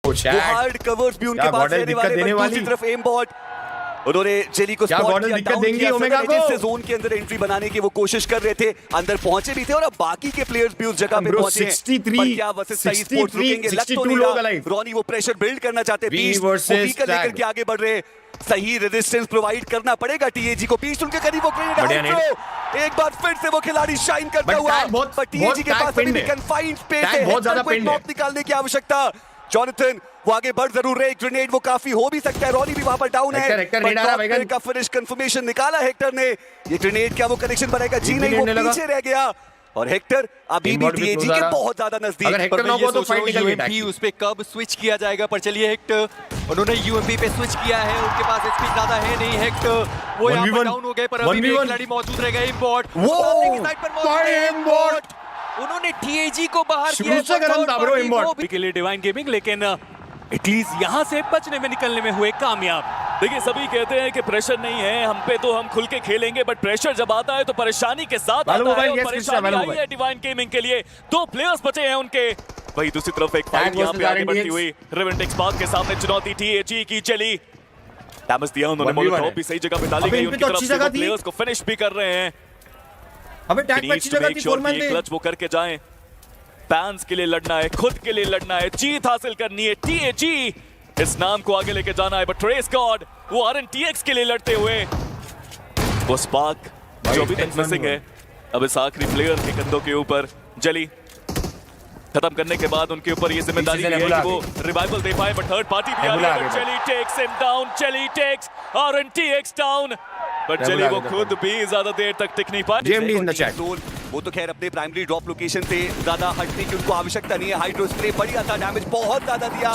वो hard covers भी उनके पास रहने वाले, पर दूसरी तरफ एम बॉट उन्होंने जेली को स्पॉट किया, डाउन किया, ओमेगा को जिससे जोन के अंदर एंट्री बनाने की वो कोशिश कर रहे थे, अंदर पहुंचे भी थे और अब बाकी के प्लेयर्स भी उस जगह पे पहुंचे हैं। पर क्या वर्सेस सही स्पोर्ट्स रुकेंगे? लग तो नहीं रहा। रॉनी वो प्रेशर बिल्ड करना चाहते, बीच को लेकर के आगे बढ़ रहे, सही रेजिस्टेंस प्रोवाइड करना पड़ेगा टीएजी को। बीच उनके करीब वो ग्रेनेड, एक बार फिर से वो खिलाड़ी शाइन करता हुआ, पर टीएजी के पास अभी भी कन्फाइंड स्पेस है, बहुत ज्यादा नॉक निकालने की आवश्यकता। जॉनथन वो आगे बढ़ जरूर रहे, ग्रेनेड वो काफी हो भी सकता है, रॉनी भी वहां पर डाउन है, पर का फिनिश कंफर्मेशन निकाला हेक्टर ने। ये ग्रेनेड क्या वो कनेक्शन बनाएगा? जी नहीं, वो पीछे रह गया और हेक्टर अभी भी टीएजी के बहुत ज्यादा नजदीक। अगर हेक्टर ना हो तो फाइट निकल गई, उस पे कब स्विच किया जाएगा? पर चलिए हेक्टर उन्होंने यूएमपी पे स्विच किया है, उनके पास एचपी ज्यादा है नहीं। हेक्टर वो यहां पर डाउन हो गए, पर अभी भी खिलाड़ी मौजूद रह गए। इम्बॉट वो साइड पर मौजूद है, इम्बॉट उन्होंने टीएजी को बाहर किया के लिए डिवाइन गेमिंग, लेकिन एटलीस्ट यहाँ से बचने में निकलने में हुए कामयाब। देखिए सभी कहते हैं कि प्रेशर नहीं है हम पे तो हम खुल के खेलेंगे, बट प्रेशर जब आता है तो परेशानी के साथ आता है, और परेशानी आई है डिवाइन गेमिंग के लिए। 2 प्लेयर्स बचे हैं उनके। वही दूसरी तरफ एक फाइट यहाँ पे आगे बढ़ती हुई रेवेंटेक्स पार्क के सामने चुनौती टीएजी की चली, डैमेज दिया उन्होंने, मोलोटॉप भी सही जगह पे डाली गई उनकी तरफ से, प्लेयर्स को फिनिश भी कर रहे हैं। अबे टैग अच्छी जगह थी, फोरमैन ने क्लच वो करके जाएं, फैंस के लिए लड़ना है, खुद के लिए लड़ना है, जीत हासिल करनी है, टीएजी इस नाम को आगे लेके जाना है। बट ट्रेस गॉड वो आरएनटीएक्स के लिए लड़ते हुए, वो स्पार्क जो अभी तक मिसिंग है, अब इस आखिरी प्लेयर के कंधों के ऊपर जली खत्म करने के बाद उनके ऊपर ये जिम्मेदारी है कि वो रिवाइवल दे पाए, बट थर्ड पार्टी भी आ रही है। चली टेक्स हिम डाउन, चली टेक्स आरएनटीएक्स डाउन, बट चली वो खुद भी ज्यादा देर तक टिक नहीं पाए। जेएमडी इन द चैट, वो तो खैर अपने प्राइमरी ड्रॉप लोकेशन से ज्यादा हटने की उनको आवश्यकता नहीं है। हाइड्रो स्प्रे बढ़िया था, डैमेज बहुत ज्यादा दिया,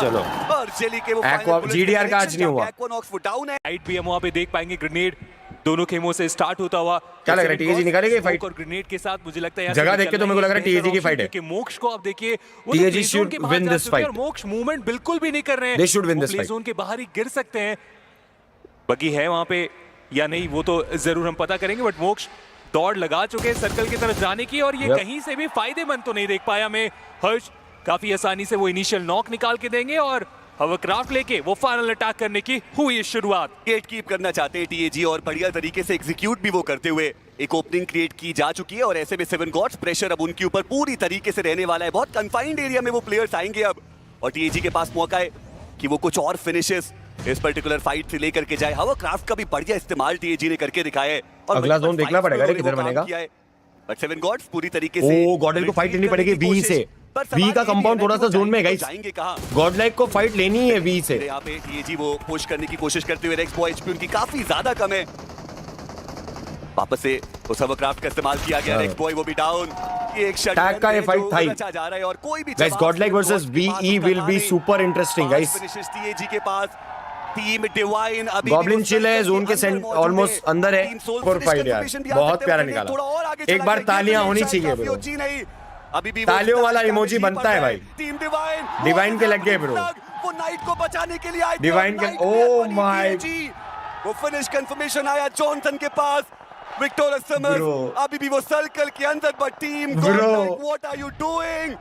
और जेली के वो फाइनल जीडीआर का आज नहीं हुआ। एक्वानॉक्स वो डाउन है, हाइट भी हम वहां पे देख पाएंगे। ग्रेनेड दोनों खेमों से स्टार्ट होता हुआ, क्या लग रहा है टीएजी निकालेगी फाइट? और ग्रेनेड के साथ मुझे लगता है जगह देख के तो मेरे को लग रहा है टीएजी की फाइट है, कि मोक्ष को आप देखिए TAG should win this fight, और मोक्ष मूवमेंट बिल्कुल भी नहीं कर रहे हैं, they should win this fight. Zone के बाहर ही गिर सकते हैं, बगी है वहां पे या नहीं वो तो जरूर हम पता करेंगे, बट मोक्ष दौड़ लगा चुके हैं सर्कल की तरफ जाने की, और ये कहीं से भी फायदेमंद तो नहीं देख पाया। मैं हर्ष काफी आसानी से वो इनिशियल नॉक निकाल के देंगे, और हवरक्राफ्ट लेके वो फाइनल अटैक करने की हुई शुरुआत। गेट कीप करना चाहते हैं टीएजी, और बढ़िया तरीके से एग्जीक्यूट भी वो करते हुए एक ओपनिंग क्रिएट की जा चुकी है, और ऐसे में 7 गॉड्स प्रेशर अब उनके ऊपर पूरी तरीके से रहने वाला है। बहुत कन्फाइंड एरिया में वो प्लेयर्स आएंगे अब, और टीएजी के पास मौका है कि वो कुछ और फिनिशेस इस पर्टिकुलर फाइट से लेकर के जाए। हवरक्राफ्ट का भी बढ़िया इस्तेमाल टीएजी ने करके दिखाया है, और अगला जोन देखना पड़ेगा रे किधर बनेगा। बट 7 गॉड्स पूरी तरीके से गॉडलाइक को फाइट लेनी पड़ेगी वी से, वी का कंपाउंड थोड़ा सा जोन में गाइस, जाएंगे कहां? गॉडलाइक को फाइट लेनी है वी से। यहाँ पे टीएजी वो पुश करने की कोशिश करते हुए, रेक्स बॉय एचपी उनकी काफी ज्यादा कम है, वापस से उस हवरक्राफ्ट का इस्तेमाल किया गया। रेक्स बॉय वो भी डाउन, ये एक शॉट टैग का ये फाइट था जा रहा है, और कोई भी guys Godlike versus VE will be super interesting guys. TAG के पास टीम डिवाइन अभी गॉब्लिन चिल है, जोन के ऑलमोस्ट अंदर है, फॉर फाइट यार बहुत प्यारा निकाला। एक बार तालियां होनी चाहिए ब्रो, अभी भी तालियों वाला इमोजी बनता है भाई। टीम डिवाइन के लग गए ब्रो, वो नाइट को बचाने के लिए आए डिवाइन के, ओ माय, वो फिनिश कंफर्मेशन आया जॉनसन के पास। विक्टोरियस समर्स अभी भी वो सर्कल के अंदर, but team what are you doing?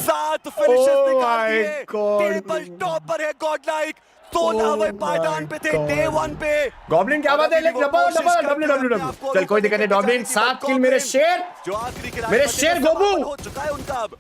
7 finishes निकाल दिए, टेबल टॉप पर है गॉडलाइक, 16वें पायदान पे थे डे 1 पे। गॉब्लिन क्या बात है, लेकिन डब्ल्यू चल कोई दिक्कत नहीं, गॉब्लिन 7 किल मेरे शेर, जो आखिरी मेरे शेर गोबू हो चुका है उनका। अब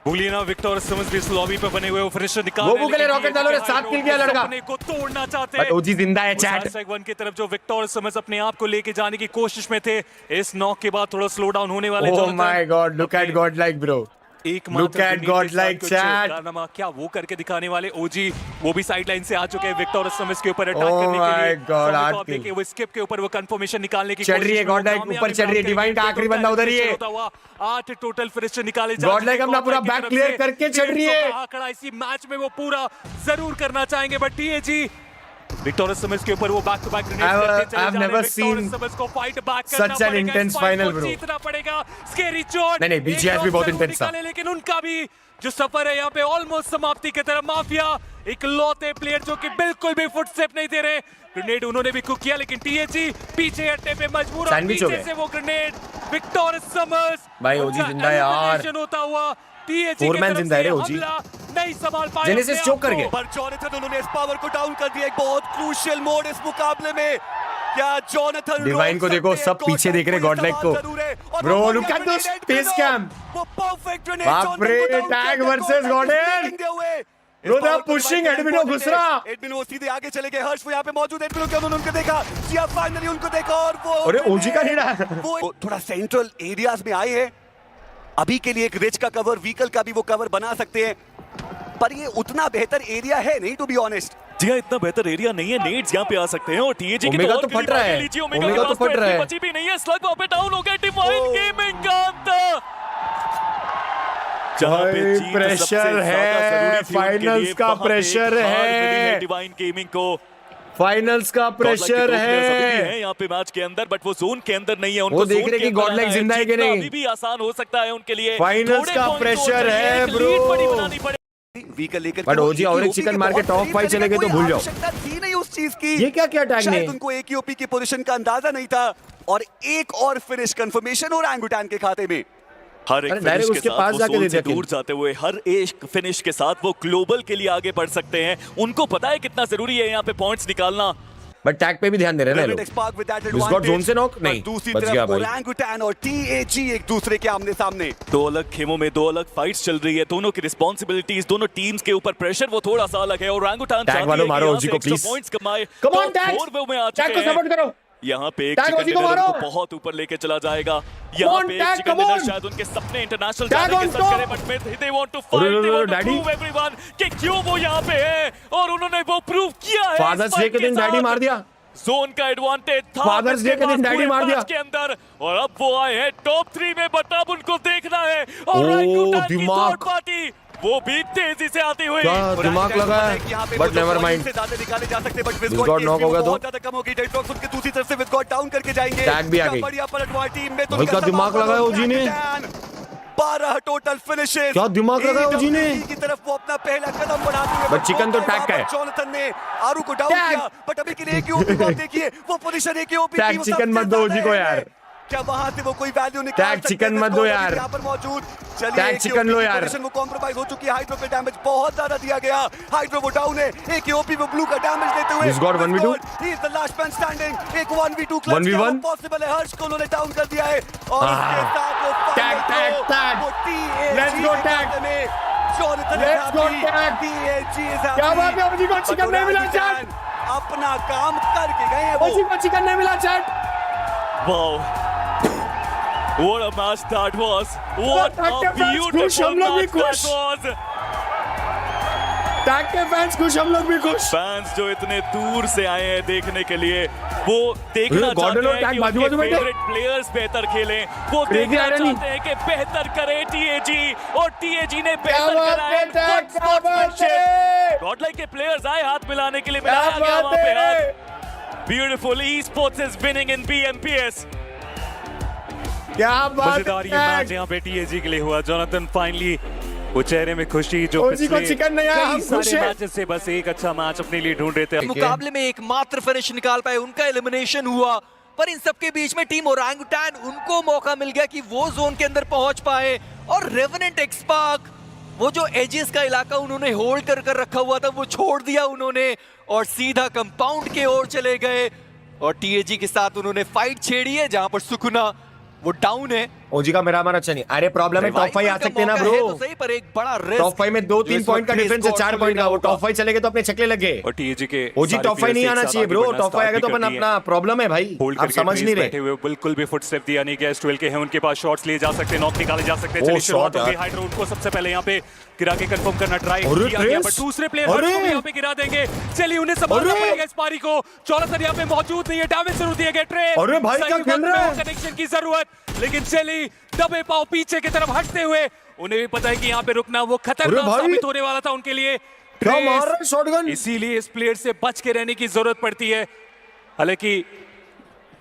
भूलिए ना विक्टोरियस समर्स भी इस लॉबी पे बने हुए वो फिनिशर निकाल गोबू के लिए रॉकेट डालो रे, 7 किल किया लड़का, अपने को तोड़ना चाहते हैं, बट ओजी जिंदा है चैट। सेग 1 की तरफ जो विक्टोरियस समर्स अपने आप को लेके जाने की कोशिश में थे, इस नॉक के बाद थोड़ा स्लो डाउन होने वाले। Oh my God, look at Godlike bro, Look at Godlike chat. क्या वो करके दिखाने वाले ओजी, वो भी साइड लाइन से आ चुके हैं विक्टोरियस समर्स के ऊपर अटैक Oh करने के लिए। my God, देखिए वो स्किप के ऊपर वो कंफर्मेशन निकालने की चढ़ रही है गॉडलाइक, ऊपर चढ़ रही है, डिवाइन का आखिरी बंदा उधर ही है। 8 टोटल फिनिशर निकाले जा, गॉडलाइक अपना पूरा बैक क्लियर करके चढ़ रही है। आंकड़ा इसी मैच में वो पूरा जरूर करना चाहेंगे, बट टीएजी विक्टोरियस समर्स के ऊपर वो back to back grenades I've never seen such an intense final bro। जीतना पड़ेगा, स्कैरी चोट नहीं बीजीएस भी बहुत इंटेंस था, लेकिन उनका भी जो सफर है यहाँ पे ऑलमोस्ट समाप्ति की तरफ। माफिया एक लौते प्लेयर जो कि बिल्कुल भी फुटस्टेप नहीं दे रहे, ग्रेनेड उन्होंने भी कुक किया, लेकिन टीएजी पीछे हटने पे मजबूर, और पीछे से वो ग्रेनेड विक्टोरियस समर्स भाई ओजी जिंदा है यार, होता हुआ टीएजी फोरमैन जिंदा है रे ओजी। नहीं संभाल पाए। जेनेसिस चोक कर गए। पर जॉनथन उन्होंने इस पावर को डाउन कर दिया। एक बहुत क्रूशियल मोड इस मुकाबले में। क्या जॉनथन डिवाइन को देखो, सब पीछे देख रहे गॉडलाइक को। Bro look at this space cam. वो परफेक्ट ग्रेनेड बाप रे, tag versus Gordon. Bro they are pushing, Admino घुस रहा। एडमिनो सीधे आगे चले गए। हर्ष वो यहाँ पे मौजूद। एडमिनो क्या उन्होंने उनको देखा, जिया फाइनली उनको देखा और वो अरे ओजी का नीड़ा वो थोड़ा सेंट्रल एरियाज में आए हैं। अभी के लिए एक रिच का कवर, व्हीकल का भी वो कवर बना सकते हैं, पर ये उतना बेहतर एरिया है नहीं, टू बी ऑनेस्ट। जी हाँ, इतना बेहतर एरिया नहीं है। नेड्स यहाँ पे आ सकते हैं और टीएजी की ओमेगा तो फट रहा है। ओमेगा तो फट रहा है। बची भी नहीं है। स्लग वहाँ पे डाउन हो गया। डिवाइन गेमिंग का अंत। जहाँ पे जीत प्रेशर है, फाइनल्स का प्रेशर है डिवाइन गेमिंग को। फाइनल्स का प्रेशर है यहाँ पे मैच के अंदर, बट वो जोन के अंदर नहीं है। उनको वो देख रहे कि गॉडलाइक जिंदा है कि नहीं। अभी भी आसान हो सकता है उनके लिए। फाइनल्स का प्रेशर है ब्रो। व्हीकल लेकर बट ओजी और एक चिकन मार के टॉप 5 चले गए तो भूल जाओ। आवश्यकता थी नहीं उस चीज की। ये क्या क्या टैग ने? शायद उनको एक ओपी की पोजीशन का अंदाजा नहीं था और एक और फिनिश कंफर्मेशन और ओरंगुटान के खाते में। हर एक फिनिश के साथ वो जोन से दूर जाते हुए, हर एक फिनिश के साथ वो ग्लोबल के लिए आगे बढ़ सकते हैं। उनको पता है कितना जरूरी है यहाँ पे पॉइंट्स निकालना। बट टैग पे भी ध्यान दे रहे हैं लोग। इसगॉट जोन से नॉक नहीं, दूसरी बच गया तरफ भाई। ओरंगुटान और टीएजी एक दूसरे के आमने सामने। दो अलग खेमों में दो अलग फाइट्स चल रही है। दोनों की रिस्पांसिबिलिटीज, दोनों टीम्स के ऊपर प्रेशर वो थोड़ा सा अलग है। ओरंगुटान टैग वालों मारो ओजी को प्लीज। पॉइंट्स कमाए। कम ऑन टैग, में आ चुके टैग को सपोर्ट करो। यहाँ पे एक टैग चिकन ओजी को डिनर मारो। उनको बहुत ऊपर लेके चला जाएगा। यहाँ पे एक चिकन डिनर शायद उनके सपने इंटरनेशनल जाने के सच करे, but they want to fight, they want to prove everyone कि क्यों वो यहाँ पे है और उन्होंने वो प्रूव किया है। फादर्स डे के दिन डैडी मार दिया। जोन का एडवांटेज था फादर्स डे के दिन डैडी मार दिया के अंदर और अब वो आए हैं टॉप 3 में, बट अब उनको देखना है। और दिमाग पार्टी वो भी तेजी से आती हुई। दिमाग लगा है, बट नेवर माइंड। निकाले जा सकते, बट विस्कॉट नॉक होगा तो बहुत ज्यादा कम होगी। डेडलॉक्स उनके दूसरी तरफ से विस्कॉट डाउन करके जाएंगे। टैग भी आ गई। बढ़िया पलटवार टीम में तो हल्का दिमाग लगा है ओजी ने। 12 टोटल फिनिशेस। क्या दिमाग लगा है ओजी ने की तरफ वो अपना पहला कदम बढ़ाते हुए। बट चिकन तो टैग का है। जॉनथन ने आरू को डाउन किया, बट अभी के लिए एक ओपी को देखिए, वो पोजीशन एक ओपी की। टैग चिकन मत दो ओजी को यार। क्या वहां से वो कोई वैल्यू निकाल टैग चिकन मत दो यार। यहाँ पर मौजूद। चलिए टैग चिकन लो यार। वो कॉम्प्रोमाइज हो चुकी है। हाइड्रो पे डैमेज बहुत ज्यादा दिया गया। हाइड्रो वो डाउन है। एक ओपी वो ब्लू का डैमेज देते हुए। He's got 1v2। He is the last man standing। एक 1v2 क्लच 1v1 पॉसिबल है। हर्ष को उन्होंने डाउन कर दिया है और उसके साथ वो टैग टैग टैग। वो TAG let's go tag. Jonathan let's go tag. TAG is क्या बात है, ओजी को चिकन नहीं मिला चैट। अपना काम करके गए हैं वो। ओजी को चिकन नहीं मिला chat. Wow, what a match that was. What a beautiful match that was. Tag के फैंस खुश, हम लोग भी खुश। फैंस जो इतने दूर से आए हैं देखने के लिए, वो देखना चाहते हैं कि उनके फेवरेट प्लेयर्स बेहतर खेलें। वो देखना चाहते हैं कि बेहतर करे टीएजी, और टीएजी ने बेहतर कराया। गॉडलाइक के प्लेयर्स आए हाथ मिलाने के लिए, मिलाया गया वहां पे हाथ। Beautiful esports is winning in BMPS. क्या बात है। मजेदार ये मैच यहाँ पे टीएजी के लिए हुआ। जॉनथन फाइनली वो चेहरे में खुशी जो पिछले चिकन नहीं आया, हम खुश हैं। मैचेस से बस एक अच्छा मैच अपने लिए ढूंढ रहे थे। मुकाबले में एकमात्र फिनिश निकाल पाए, उनका एलिमिनेशन हुआ। पर इन सबके बीच में टीम ओरंगुटान, उनको मौका मिल गया कि वो जोन के अंदर पहुंच पाए। और रेवेनेंट एक्सपार्क, वो जो एजेस का इलाका उन्होंने होल्ड कर रखा हुआ था, वो छोड़ दिया उन्होंने और सीधा कंपाउंड के ओर चले गए। और टीएजी के साथ उन्होंने फाइट छेड़ी है, जहां पर सुकुना वो डाउन है। ओजी का मेरा अच्छा नहीं। अरे प्रॉब्लम है, टॉप 5 आ सकते हैं ना ब्रो। तो सही, पर एक बड़ा रिस्क। टॉप 5 में 2-3 पॉइंट का डिफरेंस है, 4 पॉइंट का। वो टॉप 5 चले गए तो अपने छक्के लगे। और टीएजी के ओजी टॉप 5 नहीं आना चाहिए ब्रो। टॉप 5 आ गए तो अपन अपना प्रॉब्लम है भाई, आप समझ नहीं रहे। बिल्कुल भी फुटस्टेप दिया नहीं गया। S12 के हैं, उनके पास शॉट्स लिए जा सकते हैं, नॉक निकाले जा सकते हैं। चलिए शुरुआत हो गई। हाइड्रो उनको सबसे पहले यहाँ पे गिरा के कंफर्म करना ट्राई किया गया, बट दूसरे प्लेयर को भी यहाँ पे गिरा देंगे। चलिए उन्हें संभालना पड़ेगा इस पारी को। जॉनथन यहाँ पे मौजूद नहीं है, डैमेज जरूर दिए गए। ट्रे अरे भाई क्या खेल रहे हैं, कनेक्शन की जरूरत, लेकिन चली दबे पाव पीछे की तरफ हटते हुए। उन्हें भी पता है कि यहाँ पे रुकना वो खतरनाक साबित होने वाला था उनके लिए। क्या मार रहा है शॉटगन। इसीलिए इस प्लेयर से बच के रहने की जरूरत पड़ती है। हालांकि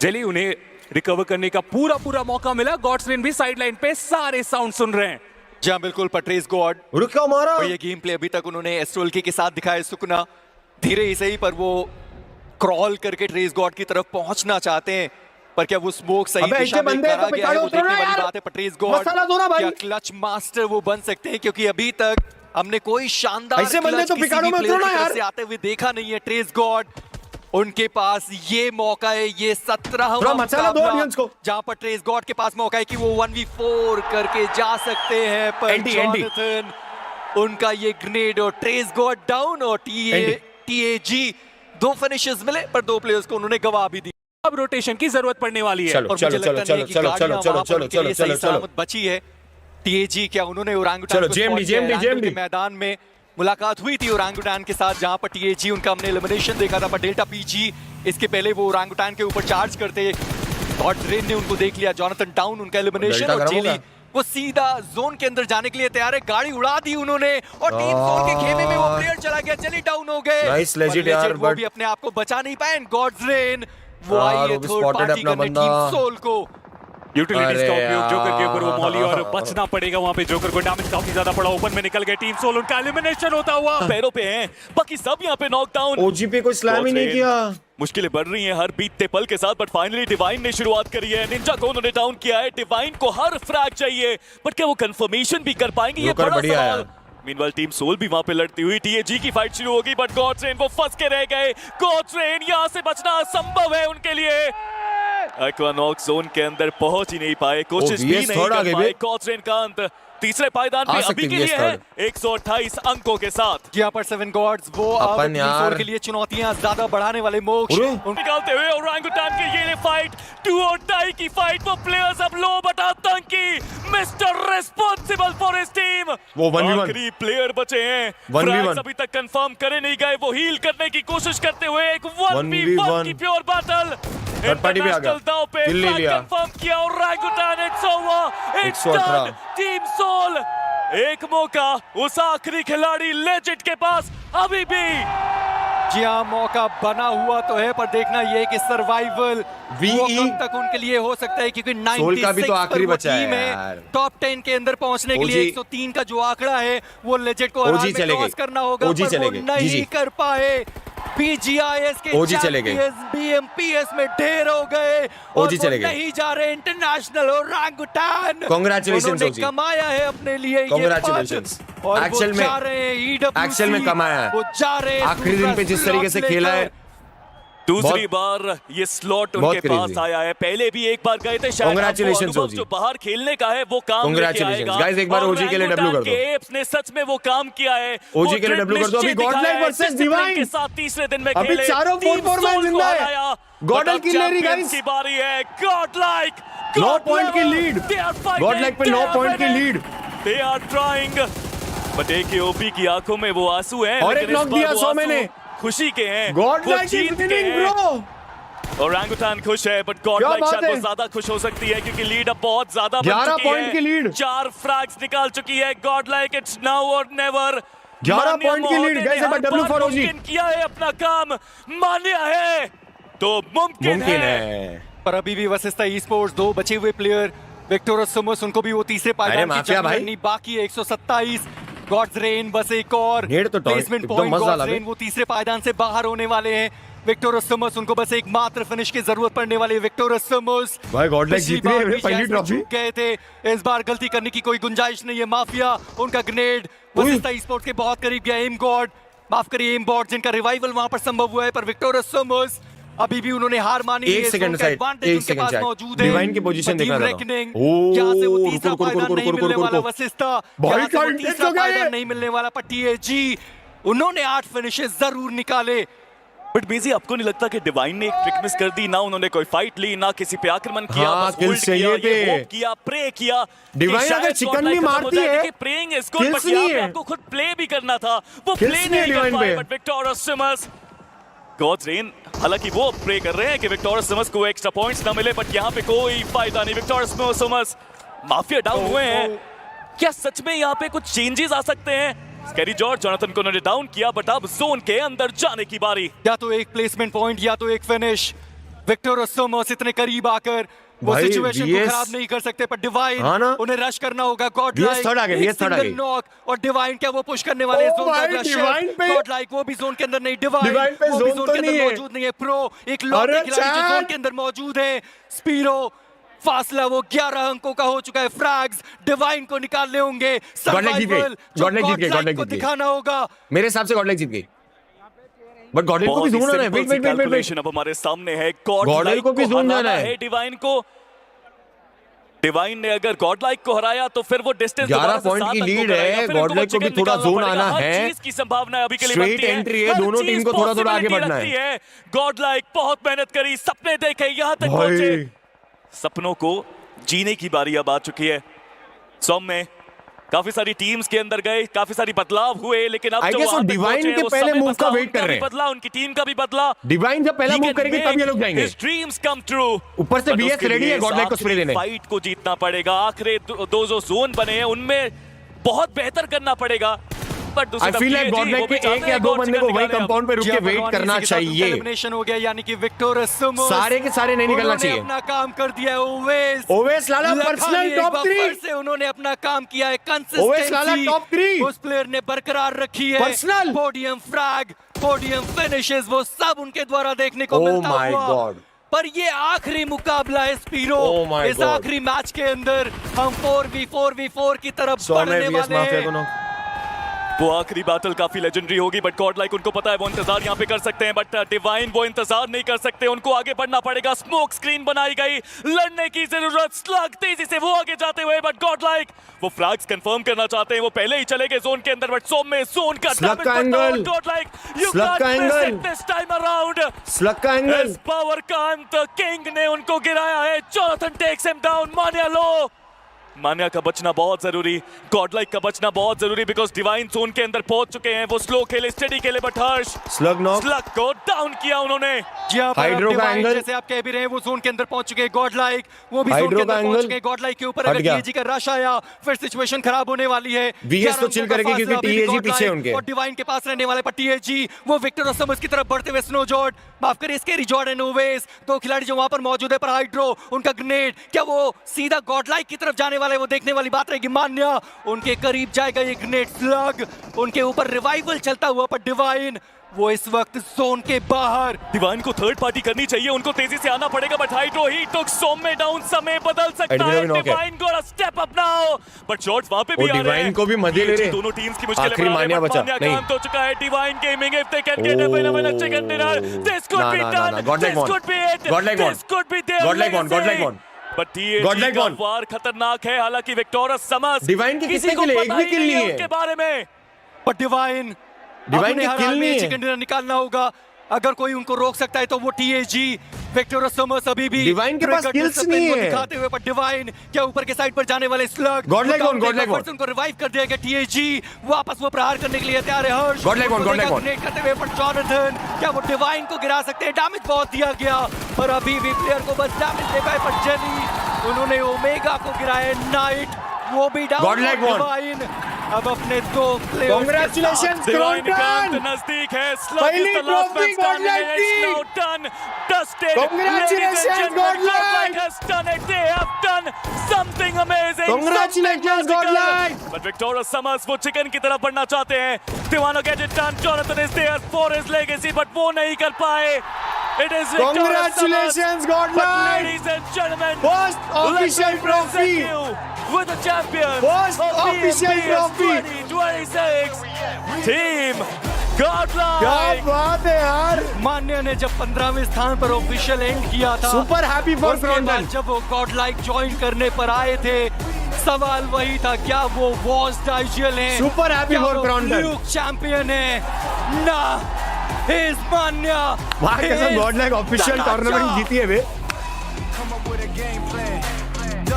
जली उन्हें रिकवर करने का पूरा मौका मिला। गॉड्सलिन भी साइडलाइन पे सारे साउंड सुन रहे हैं। जी हाँ बिल्कुल, पट्रेस गॉड रुका मारा। और ये गेम प्ले अभी तक उन्होंने S12 के साथ दिखाया। सुकुना धीरे ही सही, पर वो क्रॉल करके ट्रेस गॉड की तरफ पहुंचना चाहते हैं, पर क्या वो स्मोक सही दिशा में करा गया है, वो देखने वाली बात है। पट्रेस गॉड क्या क्लच मास्टर वो बन सकते हैं, क्योंकि अभी तक हमने कोई शानदार ऐसे बंदे क्लच तो किसी पिकाडो भी में प्लेयर उतरो ना की तरफ यार। से आते हुए देखा नहीं है। ट्रेस गॉड, उनके पास ये मौका है, ये 17वां थोड़ा मसाला दो मुकाबला ऑडियंस को। जहां पर ट्रेस गॉड के पास मौका है कि वो 1v4 करके जा सकते हैं, पर एंटी। जॉनथन उनका ये ग्रेनेड और ट्रेस गॉड डाउन और टीएजी 2 फिनिशेस मिले पर 2 प्लेयर्स को उन्होंने गवा भी दी। अब रोटेशन की जरूरत पड़ने वाली है। चलो और चलो मुझे चलो लगता नहीं चलो है कि चलो गाड़ियां चलो वहां पर चलो उनके लिए चलो सही चलो सलामत बची है। टीएजी क्या उन्होंने ओरांगुटान चलो, को JMD, spot किया है। JMD, रैंगुल के JMD। मैदान में मुलाकात हुई थी ओरांगुटान के साथ, जहां पर टीएजी उनका हमने एलिमिनेशन देखा था, पर डेल्टा पीजी इसके पहले वो ओरांगुटान के ऊपर चार्ज करते और ड्रेन ने उनको देख लिया। जॉनथन डाउन, उनका एलिमिनेशन, डेल्टा और गरम हो जेली गया। वो सीधा जोन के अंदर जाने के लिए तैयार है। गाड़ी उड़ा दी उन्होंने और टीम जोन के खेमे में वो प्लेयर चला गया, जेली डाउन हो गए। Nice, पर legit यार, Legit वो but- भी अपने आप को बचा नहीं पाए। गॉड्स रेन वो यार, आई है वो भी थर्ड spotted पार्टी अपना करने बंदा। टीम सोल को। यूटिलिटीज का अरे उपयोग जोकर के ऊपर वो यार। मॉली और बचना पड़ेगा वहां पे। जोकर को डैमेज काफी ज्यादा पड़ा, ओपन में निकल गए। टीम सोल उनका एलिमिनेशन होता हुआ पैरों पे हैं, बाकी सब यहाँ पे नॉकडाउन। ओजी पे कोई स्लैम ही नहीं किया। मुश्किलें बढ़ रही हैं हर बीतते पल के साथ, बट फाइनली डिवाइन ने शुरुआत करी है। निंजा को उन्होंने डाउन किया है। डिवाइन को हर फ्रैग चाहिए, बट क्या वो कंफर्मेशन भी कर पाएंगे, ये जोकर बड़ा बढ़िया सवाल। यार। मीनवाइल टीम सोल भी वहां पे लड़ती हुई। टीएजी की फाइट शुरू होगी, बट गॉड्स रेन वो फंस के रह गए। गॉड्स रेन यहां से बचना असंभव है उनके लिए। एक्वानॉक्स जोन के अंदर पहुंच ही नहीं पाए, कोशिश भी VS नहीं थर्ड कर आगे पाए। भी। गॉड्स रेन का अंत तीसरे पायदान आ पे सकती अभी के VS लिए है 128 अंकों के साथ। यहाँ पर 7 गॉड्स वो अब अपन टीम यार। सोल के लिए चुनौतियां ज्यादा बढ़ाने वाले मोक्ष अरे। निकालते हुए ओरांगुटान की ये फाइट, डू और डाई की फाइट। वो प्लेयर्स अब लो बट आतंकी, mister responsible for his team. वो 1v1। आखिरी प्लेयर बचे हैं, 1v1। फ्रैग्स अभी तक कंफर्म करे नहीं गए। वो हील करने की कोशिश करते हुए एक 1v1 की प्योर बैटल। थर्ड पार्टी भी आ गया। इंटरनेशनल दांव पे किल ले लिया। कंफर्म किया orangutan. It's over, it's 118। Done. Team Soul एक मौका उस आखिरी खिलाड़ी लेजिट के पास अभी भी। जी हाँ, मौका बना हुआ तो है, पर देखना ये कि सर्वाइवल वो कब तक उनके लिए हो सकता है, क्योंकि 96 का भी तो आखिरी पर वो बचा है टीम यार। टॉप 10 के अंदर पहुंचने के लिए 103 का जो आंकड़ा है वो लेजेंड को OG चले क्रॉस गए। करना होगा, OG पर चले वो गए। नहीं जी। कर पाए। PGIS के OG चले गए। चैंपियंस BMPS में ढेर हो गए और OG वो चले गए। नहीं जा रहे इंटरनेशनल ओरांगुटान। Congratulations, उन्होंने OG। कमाया है अपने लिए ये Congratulations। पद। और एक्चुअल वो में- जा रहे हैं EWC, एक्चुअल में कमाया है। वो जा रहे हैं आखिरी दिन पे जिस तरीके से खेला है, दूसरी बार ये स्लॉट बहुत उनके पास crazy। आया है। पहले भी एक बार गए थे शायद। Congratulations, अब वो अनुभव OG। जो बाहर खेलने का है वो काम लेके Congratulations। आएगा। Guys, एक बार और OG के लिए W कर दो। के एप्स ने सच में वो काम किया है। OG वो के लिए ट्रिप W कर दो। अभी निश्चित Godlike दिखाया है। versus Discipline Divine। के साथ तीसरे दिन में अभी खेले। चारों टीम 4-4 मैच सोल को जिंदा है। हराया। Godlike अब की ले रही, champions guys। की बारी है। Godlike 9 पॉइंट की लीड। Godlike पे 9 पॉइंट की lead. They are trying, but AKOP की आंखों में वो आंसू हैं। और एक लेकिन इस knock बार दिया वो 100 आंसू मैंने। खुशी के हैं। Godlike वो is जीत के winning, हैं। bro। ओरांगुटान खुश है, बट गॉडलाइक बात शायद है। वो ज्यादा खुश हो सकती है, क्योंकि लीड अब बहुत ज्यादा बन 11 चुकी पॉइंट है। की लीड। 4 फ्रैग्स निकाल चुकी है गॉडलाइक। इट्स नाउ और नेवर। 11 पॉइंट की लीड। Guys, एक बार W for OG। मुमकिन किया है अपना काम, मान्या है तो मुमकिन है। पर अभी भी वशिष्ठा ई स्पोर्ट्स 2 बचे हुए प्लेयर विक्टोरस सुमस, उनको भी वो तीसरे अरे पायदान की माफिया भाई। चढ़नी बाकी है। 127 गॉड्स रेन बस एक और नेड तो प्लेसमेंट एकदम पॉइंट। मजा गॉड्स लगे। रेन वो तीसरे पायदान से बाहर होने वाले हैं। विक्टोरस सुमस, उनको बस एक मात्र फिनिश की जरूरत पड़ने वाली है। विक्टोरस सुमस भाई Godlike पिछली जीत रही है बार पहली BGS में ट्रॉफी। चूक गए थे, इस बार गलती करने की कोई गुंजाइश नहीं है। माफिया उनका ग्रेनेड वशिष्ठा ई स्पोर्ट्स के बहुत करीब गया। एम गॉड, माफ करिए एम बॉट, जिनका रिवाइवल वहां पर संभव हुआ है, पर विक्टोरस सुमस अभी भी उन्होंने हार मानी है। एक सेकंड साइड, एक सेकंड साइड। मौजूद है। डिवाइन की पोजीशन But देखना Team जरा। Reckoning, ओह, यहाँ से वो रुको, तीसरा रुको, पायदान रुको, नहीं रुको, मिलने रुको, वाला रुको। वशिष्ठा, भाई यहाँ से वो intense तीसरा हो गया ये। पायदान नहीं मिलने वाला, पर TAG उन्होंने 8 फिनिशेस जरूर निकाले। बट बेजी, आपको नहीं लगता कि डिवाइन ने एक ट्रिक मिस कर दी? ना उन्होंने कोई फाइट ली, ना किसी पे आक्रमण किया, हाँ, बस kills होल्ड चाहिए किया, ये थे। होप किया, प्रे किया। डिवाइन अगर चिकन भी मारती है, praying is good, kills but यहाँ नहीं पे है। आपको खुद प्ले भी करना था। वो Kills प्ले नहीं है नहीं कर डिवाइन पाए, पे। बट विक्टोरस सिमस, गॉड्स रेन, हालांकि वो प्रे कर रहे हैं कि विक्टोरस सिमस को एक्स्ट्रा पॉइंट्स ना मिले, बट यहाँ पे कोई फायदा नहीं। विक्टोरस सिमस माफिया डाउन हुए हैं। क्या सच में यहाँ पे कुछ चेंजेस आ सकते हैं? स्कैरी जॉर्ज, जोनाथन को उन्होंने डाउन किया, बट अब जोन के अंदर जाने की बारी। या तो एक प्लेसमेंट पॉइंट या तो एक फिनिश। विक्टोरस सुमस इतने करीब आकर वो भाई, सिचुएशन को VS खराब नहीं कर सकते, पर डिवाइन हाँ ना? उन्हें रश करना होगा। VS गॉडलाइक थर्ड आ गए, VS थर्ड आ गए। नॉक, और डिवाइन क्या वो पुश करने वाले हैं? ओ जोन का भाई, अगला डिवाइन शिफ्ट। पे- गॉडलाइक वो भी जोन के अंदर नहीं, डिवाइन पे वो भी जोन जोन तो के अंदर नहीं है। मौजूद नहीं है। प्रो एक लौटे अरे खिलाड़ी जो चैट। जोन के अंदर मौजूद है। स्पीरो फासला वो 11 अंकों का हो चुका है। फ्रैग्स डिवाइन को निकालने होंगे, गॉडलाइक जीत गई, गॉडलाइक जीत गई, गॉडलाइक को जीत गई। दिखाना होगा। मेरे हिसाब से गॉडलाइक जीत गई, बट गॉडलाइक को भी जोन आना है। वेट वेट वेट वेट, अब हमारे सामने है गॉडलाइक को भी जोन जाना है। डिवाइन को, डिवाइन ने अगर गॉडलाइक को हराया तो फिर वो डिस्टेंस 11 पॉइंट की लीड है, गॉडलाइक को भी थोड़ा जोन आना है। चीज की संभावना अभी के लिए स्ट्रेट एंट्री है, दोनों टीम को थोड़ा थोड़ा आगे बढ़ना है। गॉडलाइक बहुत मेहनत करी, सपने देखे, यहां तक पहुंचे, सपनों को जीने की बारी अब आ चुकी है। सॉम में काफी सारी टीम्स के अंदर गए, काफी सारी बदलाव हुए, लेकिन अब जो वहां तक डिवाइन के पहले मूव का वेट कर रहे हैं। बदला, उनकी टीम का भी बदला। डिवाइन जब पहला मूव करेंगे तब ये लोग जाएंगे। Dreams come true. ऊपर से बीएस रेडी है गॉडलाइक को स्प्रे देने। फाइट को जीतना पड़ेगा, आखिरी दो जो जोन बने हैं उनमें बहुत बेहतर करना पड़ेगा। I feel like गॉडलाइक के एक या दो बंदे को वही कंपाउंड पे रुक के वेट करना चाहिए। एलिमिनेशन हो गया, यानी कि विक्टोर समोस सारे के सारे नहीं निकलना चाहिए। अपना काम कर दिया है। ओवेस लाला पर्सनल टॉप 3 से उन्होंने अपना काम किया है। ओवेस लाला टॉप 3 उस प्लेयर ने बरकरार रखी है। Personal podium frag, podium finishes, वो सब उनके द्वारा देखने को मिलता हुआ। Oh my God. पर ये आखिरी मुकाबला है स्पीरो। इस आखिरी मैच के अंदर हम 4v4 की तरफ बढ़ने वाले हैं। वो आखिरी बैटल काफी लेजेंडरी होगी, बट गॉडलाइक उनको पता है वो इंतजार यहाँ पे कर सकते हैं, बट डिवाइन वो इंतजार नहीं कर सकते, उनको आगे बढ़ना पड़ेगा। स्मोक स्क्रीन बनाई गई, लड़ने की जरूरत। स्लग तेजी से वो आगे जाते हुए, बट गॉडलाइक वो फ्लैग्स कंफर्म करना चाहते हैं, वो पहले ही चले गए जोन के अंदर, बट सोम में जोन का स्लग का एंगल, गॉडलाइक यू स्लग का angle this time around. Slug का एंगल, पावर का अंत, किंग ने उनको गिराया है। Jonathan takes him down. Manya लो, मान्या का बचना बहुत जरूरी, गॉडलाइक का बचना बहुत जरूरी, बिकॉज डिवाइन जोन के अंदर पहुंच चुके हैं। वो स्लो खेले, स्टेडी खेले, but Harsh slug knock, slug को डाउन किया उन्होंने। हाइड्रो का एंगल, जैसे आप कह भी रहे हैं, वो जोन के अंदर पहुंच चुके हैं। गॉडलाइक वो भी जोन के अंदर पहुंच चुके हैं। गॉडलाइक के ऊपर अगर टीएजी का रश आया फिर सिचुएशन खराब होने वाली है। वीएस तो चिल करेगी क्योंकि टीएजी पीछे उनके, और डिवाइन के पास रहने वाले, पर टीएजी वो विक्टर समस की तरफ बढ़ते हुए स्नो जॉर्ड, माफ करिए स्केरी जॉर्डन, ओवेस, दो खिलाड़ी जो वहां पर मौजूद है। पर हाइड्रो उनका ग्रेनेड, क्या वो सीधा गॉडलाइक की तरफ जाने वाले, वो देखने वाली बात रहेगी। मान्या उनके करीब जाएगा ये ग्रेनेड, स्लग उनके ऊपर रिवाइवल चलता हुआ, पर डिवाइन वो इस वक्त जोन के बाहर। डिवाइन को थर्ड पार्टी करनी चाहिए, उनको तेजी से आना पड़ेगा, बट हाइड्रो ही टुक सोम में डाउन। समय बदल सकता है, डिवाइन को step up now, but shots वहां पे भी आ रहे हैं। डिवाइन को भी मजे ले रहे हैं, दोनों टीम्स की मुश्किलें आखिरी मान्या बचा नहीं तो चुका है। Divine gaming if they can get a chicken dinner, this could be done, Godlike one, Godlike one, Godlike one, Godlike one, but TAG का वार खतरनाक है। हालांकि विक्टोरस समस डिवाइन की किसी को एक भी किल नहीं है उनके बारे में, पर डिवाइन की किल नहीं है। चिकन डिनर निकालना होगा, अगर कोई उनको रोक सकता है तो वो टीएजी। विक्टोरस समस अभी भी डिवाइन के पास स्किल्स नहीं है दिखाते हुए, पर डिवाइन क्या ऊपर के साइड पर जाने वाले slug, Godlike one, Godlike one, उनको रिवाइव कर दिया गया। टीएजी वापस वो प्रहार करने के लिए तैयार है। हर्ष गॉडलाइक वन, गॉडलाइक वन करते हुए, पर जोनाथन क्या वो डिवाइन को गिरा सकते हैं? डैमेज बहुत दिया गया, पर अभी भी प्लेयर को बस डैमेज दे पाए। पर जेली उन्होंने ओमेगा को गिराया, नाइट वो भी डाउन। गॉडलाइक वन डिवाइन अब अपने दो प्लेयर्स, कांग्रेचुलेशंस क्रॉन्टन, नजदीक है। पहली ट्रॉफी गॉडलाइक की, congratulations Godlike, has done it, they have done something amazing, congratulations Godlike. but Victoria Summers वो चिकन की तरफ बढ़ना चाहते हैं। They want to get it done, Jonathan is there for his legacy, but वो नहीं कर पाए। It is Congratulations, Godlike! Ladies and gentlemen, first official trophy with the champion. First official trophy 2026 team Godlike. क्या बात है यार! मान्या ने जब 15वें स्थान पर ऑफिशियल एंड किया था, सुपर हैप्पी फॉर क्रॉन्टन। जब वो गॉडलाइक ज्वाइन करने पर आए थे, सवाल वही था, क्या वो वॉस्ट आइजियल हैं? Super happy for Kronten. ल्यूक चैंपियन है ना, इस मान्या भाई कैसा गॉडलाइक ऑफिशियल टूर्नामेंट जीती है बे,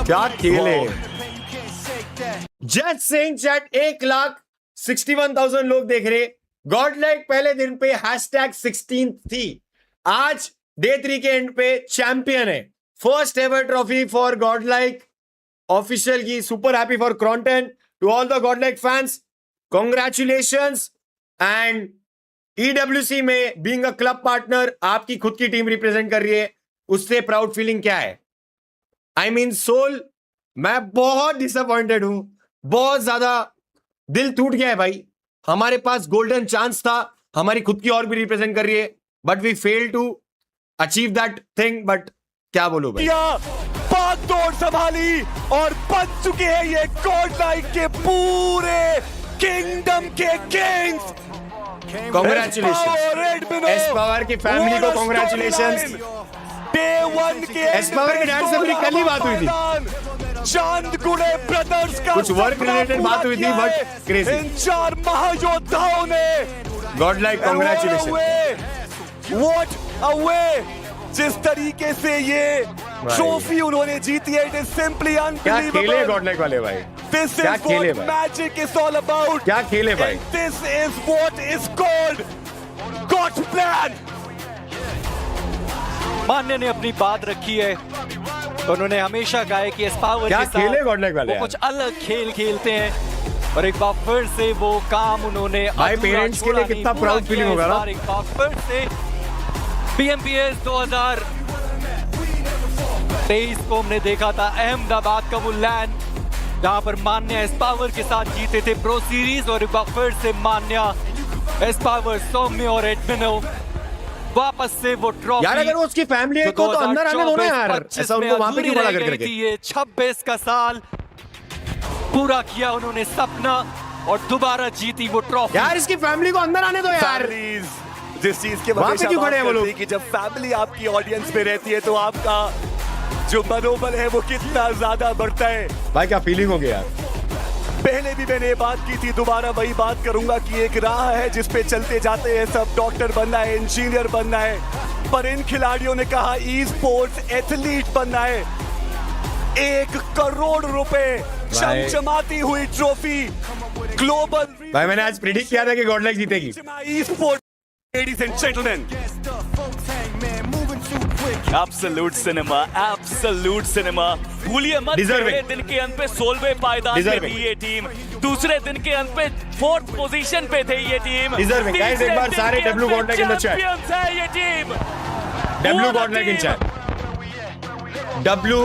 क्या खेले। जज सिंह चैट 1,61,000 लोग देख रहे। गॉडलाइक पहले दिन पे #16 थी, आज डे 3 के एंड पे चैंपियन है। First ever trophy for Godlike official की। Super happy for Kronten. To all the Godlike fans, congratulations. And EWC में बीइंग अ क्लब पार्टनर, आपकी खुद की टीम रिप्रेजेंट कर रही है, उससे प्राउड फीलिंग क्या है? आई मीन सोल, मैं बहुत डिसअपॉइंटेड हूं, बहुत ज्यादा दिल टूट गया है भाई। हमारे पास गोल्डन चांस था, हमारी खुद की और भी रिप्रेजेंट कर रही है, but we fail to achieve that thing. But क्या बोलूं भाई, बागडोर संभाली और बन चुके हैं ये गॉड लाइक के पूरे किंगडम के किंग्स। कांग्रेचुलेशन एस पावर की फैमिली को, कांग्रेचुलेशन। डे 1 के एस पावर के डैड से मेरी कल ही बात हुई थी, चांदगुड़े ब्रदर्स का कुछ वर्क रिलेटेड बात हुई थी, बट क्रेजी। इन 4 महायोद्धाओं ने Godlike congratulation. What a way, जिस तरीके से ये ट्रॉफी उन्होंने जीती है, इट इज सिंपली क्या अनबिलीवेबल। खेले गॉड लाइक वाले भाई, This क्या is खेले what भाई, magic is all about. क्या खेले भाई। And this is what is called God plan. मान्य ने अपनी बात रखी है। उन्होंने हमेशा कहा है कि इस पावर क्या के साथ खेले गॉड लाइक वाले वो यार। कुछ अलग खेल खेलते हैं और एक बार फिर से वो काम उन्होंने भाई अधूरा पेरेंट्स के छोड़ा लिए नहीं, कितना पूरा प्राउड किया फीलिंग होगा इस ना। बार एक बार फिर से BMPS 2023 को हमने देखा था अहमदाबाद का वो लैंड जहां पर मान्या एस पावर के साथ जीते थे प्रो सीरीज, और एक बार फिर से मान्या एस पावर, सौम्य और एडमिनो वापस से वो ट्रॉफी। यार अगर वो उसकी फैमिली है तो अंदर आने दो ना यार, ऐसा उनको वहां पे क्यों बड़ा करके। ये 26 का साल पूरा किया उन्होंने सपना और दोबारा जीती वो ट्रॉफी। यार इसकी फैमिली को अंदर आने दो यार। Families, जिस चीज के वहां पे हमेशा क्यों खड़े हैं वो बात करते लोग? हैं कि जब फैमिली आपकी ऑडियंस में रहती है तो आपका जो मनोबल है वो कितना ज्यादा बढ़ता है। भाई क्या फीलिंग हो गया यार। पहले भी मैंने ये बात की थी, दोबारा वही बात करूंगा कि एक राह है जिस पे चलते जाते हैं सब, डॉक्टर बनना है, इंजीनियर बनना है, पर इन खिलाड़ियों ने कहा ई स्पोर्ट्स एथलीट बनना है। 1 करोड़ रुपए, चमचमाती हुई ट्रॉफी, ग्लोबल भाई मैंने आज प्रिडिक्ट किया था कि गॉड लाइक जीतेगी। Esport, ladies and gentleman. Absolute cinema. भूलिए मत, Deserving. पहले दिन के अंत पे 16वें पायदान पे Deserving. थी ये टीम, दूसरे दिन के अंत पे 4th पोजीशन पे थे ये टीम। Deserving. Guys, तीसरे एक बार दिन सारे के W अंत पे God like in the chat. champions है ये team. W What a God like in team. Chat. W